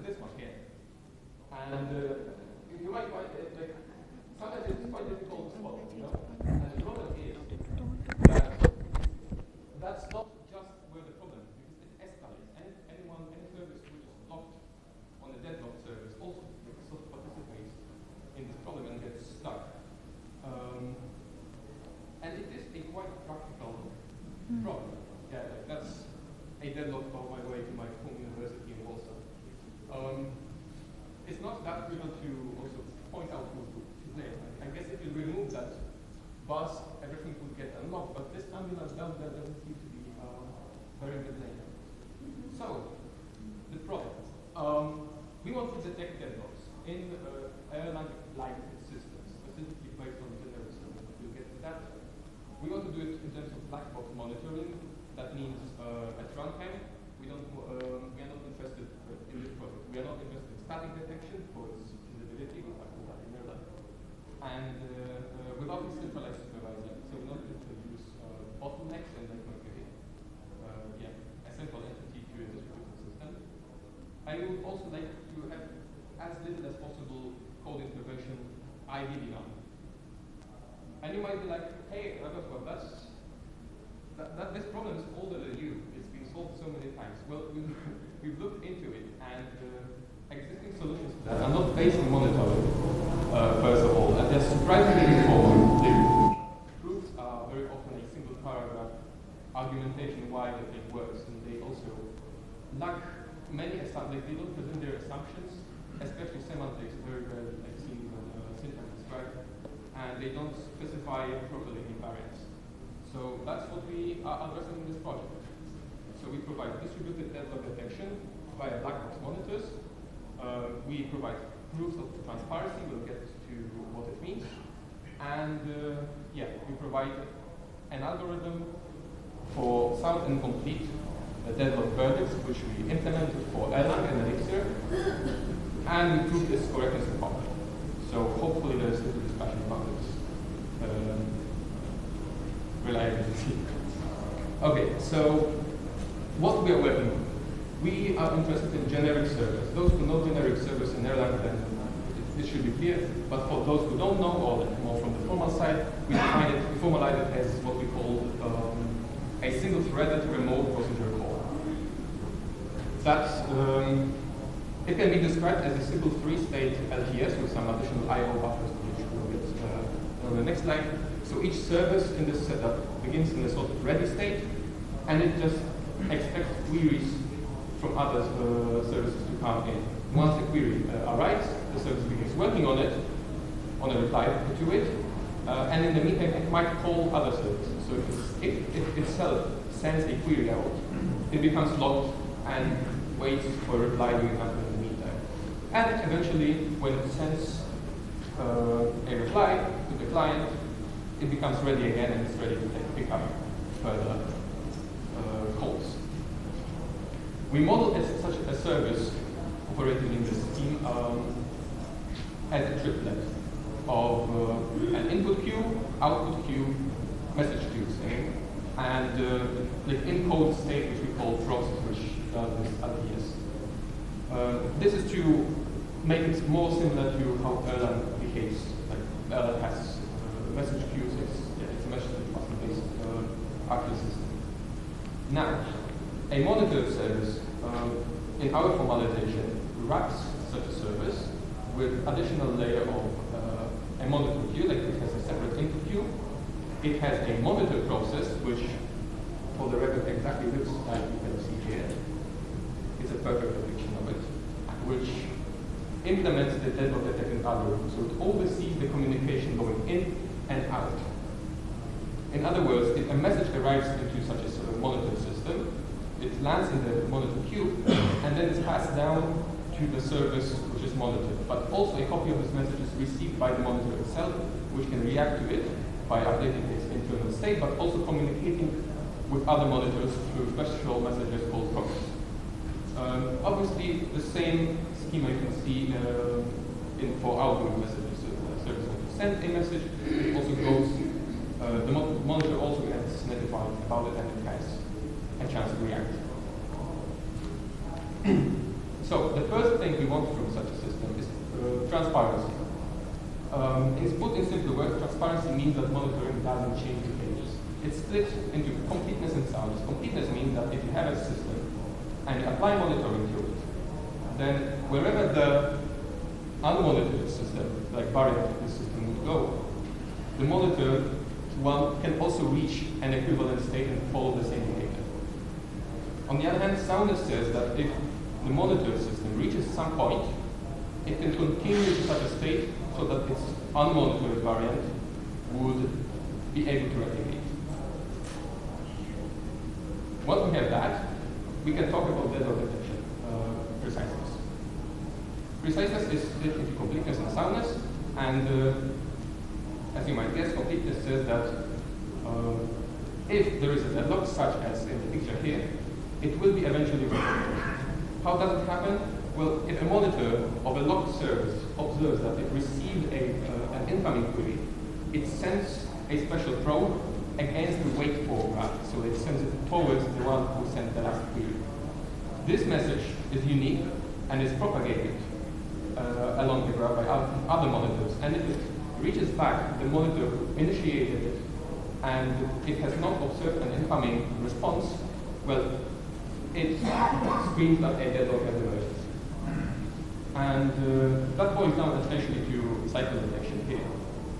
this one here. And you might find it, like, sometimes it's quite difficult to spot, you know? And the problem is that that's not just where the problem is, because it escalates. Any service which is locked on the deadlocked service also sort of participates in this problem and gets stuck. And it is a quite practical problem. Yeah, like that's a deadlock on my way to my home university in Malta. It's not that trivial to also point out who's there. I guess if you remove that bus, everything would get unlocked, but this ambulance down there doesn't seem to be very good later. So, the product. We want to detect deadlocks in airline-like systems, specifically based on generic systems. We'll get to that. We want to do it in terms of black box monitoring. That means at runtime, we are not interested in this project. We are not interested in static detection for its feasibility. We'll talk about that in real life. And without this centralized supervising, so we're not going to use bottlenecks and like a central entity to a distributed system. I would also like to have as little as possible code intervention, ideally none. And you might be like, hey, Radosław, this problem is older than you. It's been solved so many times. Well, we've looked into it, and existing solutions to that are not based on monitoring, first of all, and they're surprisingly informal. The proofs are very often a single paragraph argumentation why the thing works, and they also lack many assumptions. They don't present their assumptions, especially semantics, very rarely I've seen syntax described, and they don't specify properly invariants. So that's what we are addressing in this project. So we provide distributed deadlock detection via black box monitors. We provide proofs of transparency. We'll get to what it means. And we provide an algorithm for sound and complete deadlock verdicts, which we implemented for Erlang and Elixir. And we prove this correctness in public. So hopefully there's little discussion about this. Reliability. Okay, so what we are working on. We are interested in generic servers. Those who know generic servers in Erlang, then it should be clear. But for those who don't know, or more from the formal side, we formalize it as what we call a single-threaded remote procedure call. That it can be described as a simple three-state LTS with some additional I/O buffers, which we'll get on the next slide. So each service in this setup begins in a sort of ready state, and it just expects queries from other services to come in. Once the query arrives, the service begins working on it, on a reply to it, and in the meantime, it might call other services. So if it itself sends a query out, it becomes locked and waits for a reply doing nothing in the meantime. And eventually, when it sends a reply to the client, it becomes ready again and it's ready to pick up further calls. We model such a service operating in this scheme as a triplet of an input queue, output queue, message queue, say, and the encode state, which we call process, which does this LTS. This is to make it more similar to how Erlang behaves. Like Erlang has message queues, it's a message based archive system. Now, a monitor service in our formalization wraps such a service with additional layer of a monitor queue, like it has a separate input queue. It has a monitor process, which, for the record, exactly looks like you can see here. It's a perfect depiction of it, which implements the deadlock detection algorithm, so it oversees the communication going in and out. In other words, if a message arrives into such a monitor system, it lands in the monitor queue, and then it's passed down to the service which is monitored. But also a copy of this message is received by the monitor itself, which can react to it by updating its internal state, but also communicating with other monitors through special messages called proxies. Obviously, the same schema you can see for outgoing messages. So the service when you send a message, it also goes, the monitor also gets notified about it and it has a chance to react. So the first thing we want from such a system is transparency. Put in simple words, transparency means that monitoring doesn't change behaviors. It's split into completeness and soundness. Completeness means that if you have a system and you apply monitoring to it, then wherever the unmonitored system, like variant of the system, would go, the monitored one can also reach an equivalent state and follow the same behavior. On the other hand, soundness says that if the monitored system reaches some point, it can continue to such a state so that its unmonitored variant would be able to replicate. Once we have that, we can talk about deadlock detection, preciseness. Preciseness is split into completeness and soundness, and as you might guess, completeness says that if there is a deadlock, such as in the picture here, it will be eventually reported. How does it happen? Well, if a monitor of a locked service observes that it received an incoming query, it sends a special probe against the wait for graph, so it sends it towards the one who sent the last query. This message is unique and is propagated along the graph by other monitors, and if it reaches back the monitor who initiated it and it has not observed an incoming response, well, it screams that a deadlock has emerged. And that boils down essentially to cycle detection here,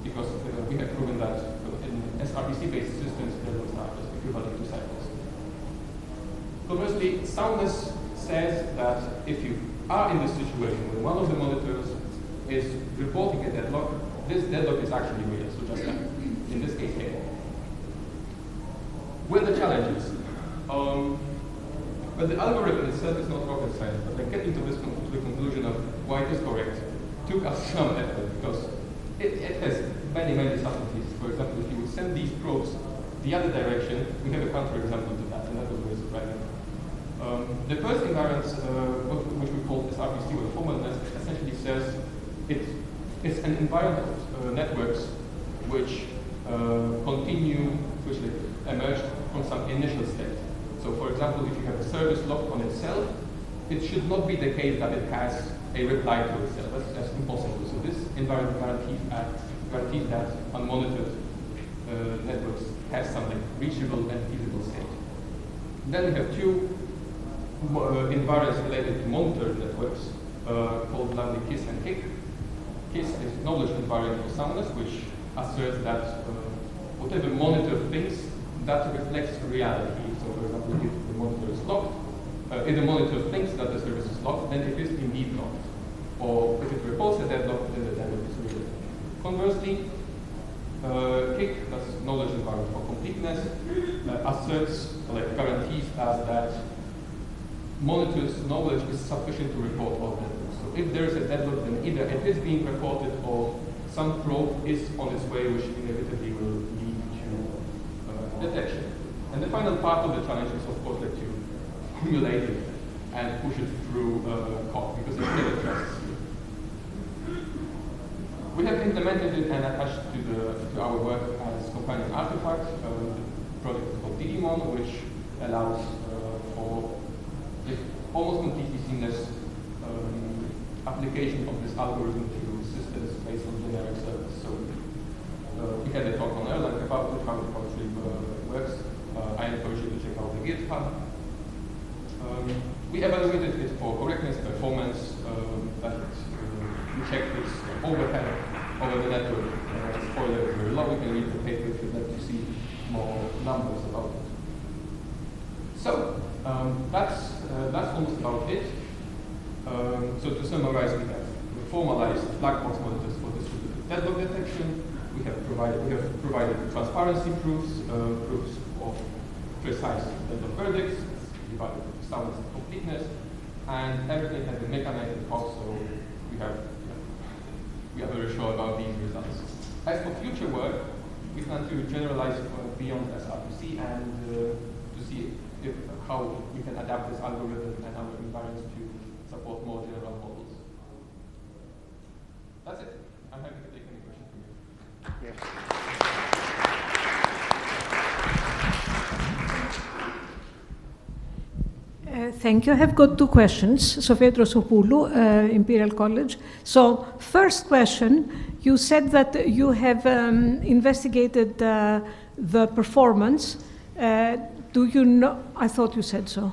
because we have proven that in SRPC-based systems, deadlocks are just equivalent to cycles. Conversely, soundness says that if you are in this situation where one of the monitors is reporting a deadlock, this deadlock is actually real, so just like in this case here. Where the challenge is? But the algorithm itself is not rocket science, but like getting to this to the conclusion of why it is correct took us some effort, because it has many subtleties. For example, if you would send these probes the other direction, we have a counterexample to that, and that was very surprising. The first invariant, which we call SRPC or formalness, essentially says it's an invariant of networks which continue, which emerge from some initial state. So for example, if you have a service locked on itself, it should not be the case that it has a reply to itself. That's impossible. So this invariant guarantees that unmonitored networks have some reachable and feasible state. Then we have two invariants related to monitored networks called bluntly KISS and KICK. KISS is knowledge invariant for soundness, which asserts that whatever monitor thinks, that reflects reality. So for example, if the monitor is locked, if the monitor thinks that the service is locked, then it is indeed locked. Or if it reports a deadlock, then the deadlock is real. Conversely, KICK, that's knowledge environment for completeness, asserts, guarantees us that monitor's knowledge is sufficient to report all deadlocks. So if there is a deadlock, then either it is being reported or some probe is on its way, which inevitably will lead to detection. And the final part of the challenge is, of course, to formulate it and push it through code, because it never trusts you. We have implemented it and attached to our work as companion artifact. The project is called Digimon, which allows for almost completely seamless application of this algorithm to systems based on generic service. So we had a talk on Erlang about it, how it actually works. I encourage you to check out the GitHub. We evaluated it for correctness, performance, that we checked its overhead over the network. Spoiler is very low. We can read the paper if you'd like to see more numbers about it. So that's almost about it. So to summarize, we have formalized black box monitors for distributed deadlock detection. We have provided transparency proofs, proofs of precise deadlock verdicts, divided into soundness and completeness, and everything has been mechanized and cost, so we are very sure about these results. As for future work, we plan to generalize beyond SRPC and to see how we can adapt this algorithm and our environments to support more general models. That's it. I'm happy to take any questions from you. Yes. Thank you. I have got two questions. Sofia Drosopoulou, Imperial College. So, first question, you said that you have investigated the performance. Do you know, I thought you said so.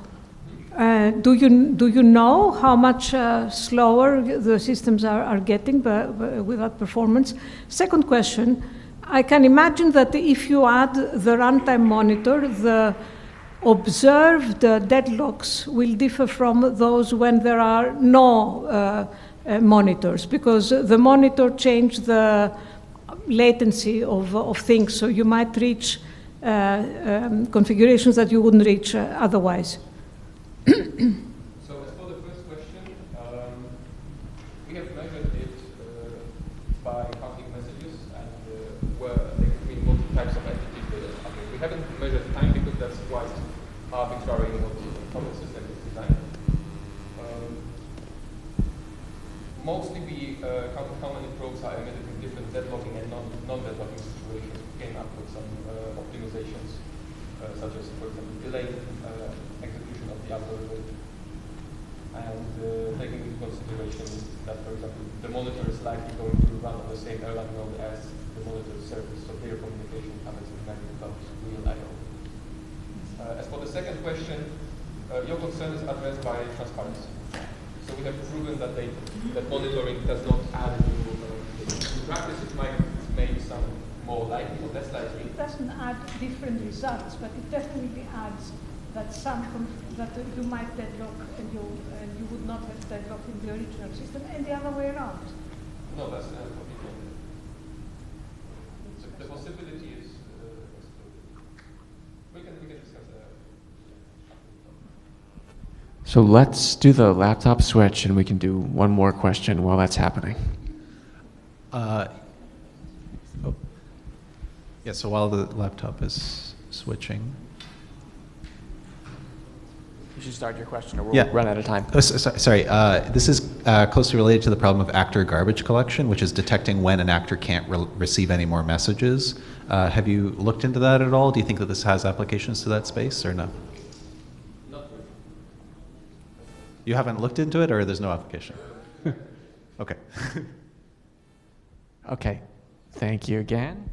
Do you know how much slower the systems are getting with that performance? Second question, I can imagine that if you add the runtime monitor, the observed deadlocks will differ from those when there are no monitors, because the monitor changes the latency of things, so you might reach configurations that you wouldn't reach otherwise. So as for the first question, we have measured it by counting messages and where there could be multiple types of entities. We haven't measured time because that's quite arbitrary in what the system is designed. Mostly we counted how many probes are emitted in different deadlocking and non-deadlocking situations. We came up with some optimizations, such as, for example, delaying execution of the algorithm, and taking into consideration that, for example, the monitor is likely going to run on the same airline node as the monitor service, so their communication happens in without real I/O. As for the second question, your concern is addressed by transparency. So we have proven that that monitoring does not add new in practice. It might make some more likely or less likely. It doesn't add different results, but it definitely adds that that you might deadlock and you would not have deadlocked in the original system, and the other way around. No, that's not what we can. The possibility is we can discuss that. So let's do the laptop switch, and we can do one more question while that's happening. Yeah, so while the laptop is switching. You should start your question, or we'll run out of time. Oh, sorry, this is closely related to the problem of actor garbage collection, which is detecting when an actor can't receive any more messages. Have you looked into that at all? Do you think that this has applications to that space, or no? Not really. You haven't looked into it, or there's no application? Okay. Okay. Thank you again.